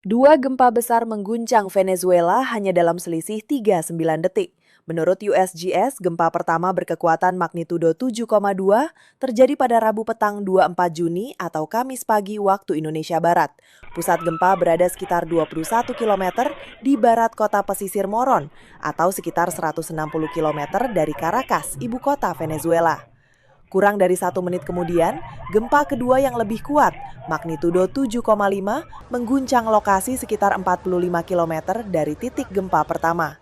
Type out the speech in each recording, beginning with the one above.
Dua gempa besar mengguncang Venezuela hanya dalam selisih 39 detik. Menurut USGS, gempa pertama berkekuatan magnitudo 7,2 terjadi pada Rabu petang 24 Juni atau Kamis pagi waktu Indonesia Barat. Pusat gempa berada sekitar 21 km di barat kota pesisir Moron atau sekitar 160 km dari Caracas, ibu kota Venezuela. Kurang dari 1 menit kemudian, gempa kedua yang lebih kuat, magnitudo 7,5, mengguncang lokasi sekitar 45 km dari titik gempa pertama.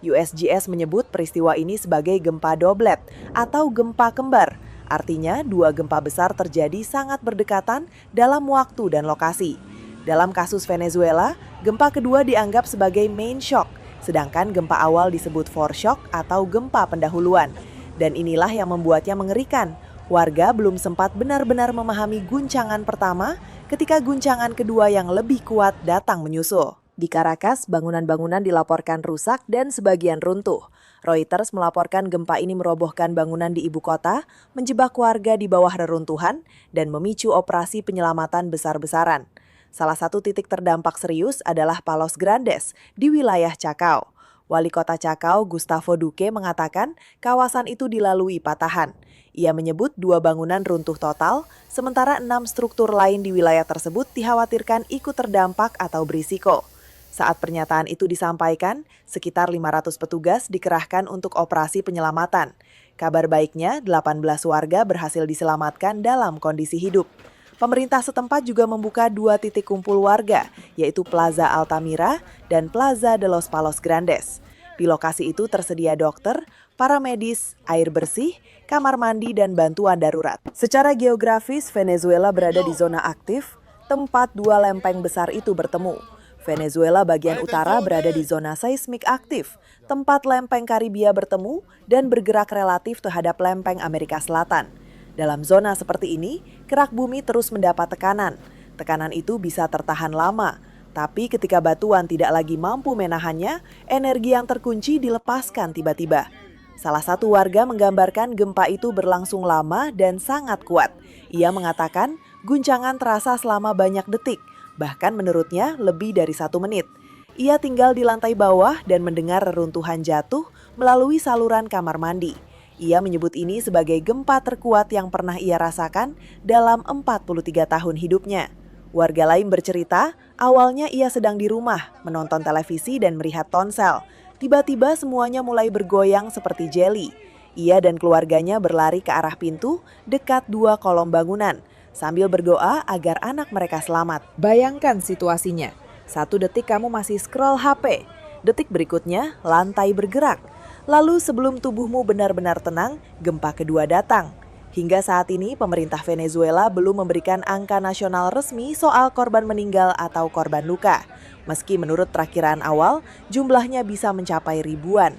USGS menyebut peristiwa ini sebagai gempa doblet atau gempa kembar. Artinya, dua gempa besar terjadi sangat berdekatan dalam waktu dan lokasi. Dalam kasus Venezuela, gempa kedua dianggap sebagai main shock, sedangkan gempa awal disebut foreshock atau gempa pendahuluan. Dan inilah yang membuatnya mengerikan. Warga belum sempat benar-benar memahami guncangan pertama ketika guncangan kedua yang lebih kuat datang menyusul. Di Caracas, bangunan-bangunan dilaporkan rusak dan sebagian runtuh. Reuters melaporkan gempa ini merobohkan bangunan di ibu kota, menjebak warga di bawah reruntuhan, dan memicu operasi penyelamatan besar-besaran. Salah satu titik terdampak serius adalah Palos Grandes di wilayah Chacao. Wali Kota Chacao, Gustavo Duque, mengatakan kawasan itu dilalui patahan. Ia menyebut 2 bangunan runtuh total, sementara 6 struktur lain di wilayah tersebut dikhawatirkan ikut terdampak atau berisiko. Saat pernyataan itu disampaikan, sekitar 500 petugas dikerahkan untuk operasi penyelamatan. Kabar baiknya, 18 warga berhasil diselamatkan dalam kondisi hidup. Pemerintah setempat juga membuka 2 titik kumpul warga, yaitu Plaza Altamira dan Plaza de los Palos Grandes. Di lokasi itu tersedia dokter, para medis, air bersih, kamar mandi, dan bantuan darurat. Secara geografis, Venezuela berada di zona aktif, tempat 2 lempeng besar itu bertemu. Venezuela bagian utara berada di zona seismik aktif, tempat lempeng Karibia bertemu dan bergerak relatif terhadap lempeng Amerika Selatan. Dalam zona seperti ini, kerak bumi terus mendapat tekanan. Tekanan itu bisa tertahan lama, tapi ketika batuan tidak lagi mampu menahannya, energi yang terkunci dilepaskan tiba-tiba. Salah satu warga menggambarkan gempa itu berlangsung lama dan sangat kuat. Ia mengatakan guncangan terasa selama banyak detik, bahkan menurutnya lebih dari 1 menit. Ia tinggal di lantai bawah dan mendengar reruntuhan jatuh melalui saluran kamar mandi. Ia menyebut ini sebagai gempa terkuat yang pernah ia rasakan dalam 43 tahun hidupnya. Warga lain bercerita, awalnya ia sedang di rumah, menonton televisi dan melihat ponsel. Tiba-tiba semuanya mulai bergoyang seperti jeli. Ia dan keluarganya berlari ke arah pintu dekat 2 kolom bangunan, sambil berdoa agar anak mereka selamat. Bayangkan situasinya, 1 detik kamu masih scroll HP, detik berikutnya lantai bergerak. Lalu sebelum tubuhmu benar-benar tenang, gempa kedua datang. Hingga saat ini, pemerintah Venezuela belum memberikan angka nasional resmi soal korban meninggal atau korban luka. Meski menurut perakiraan awal, jumlahnya bisa mencapai ribuan.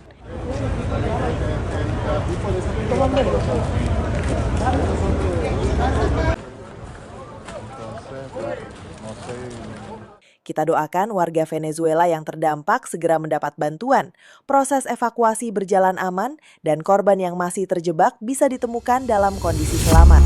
Kita doakan warga Venezuela yang terdampak segera mendapat bantuan, proses evakuasi berjalan aman, dan korban yang masih terjebak bisa ditemukan dalam kondisi selamat.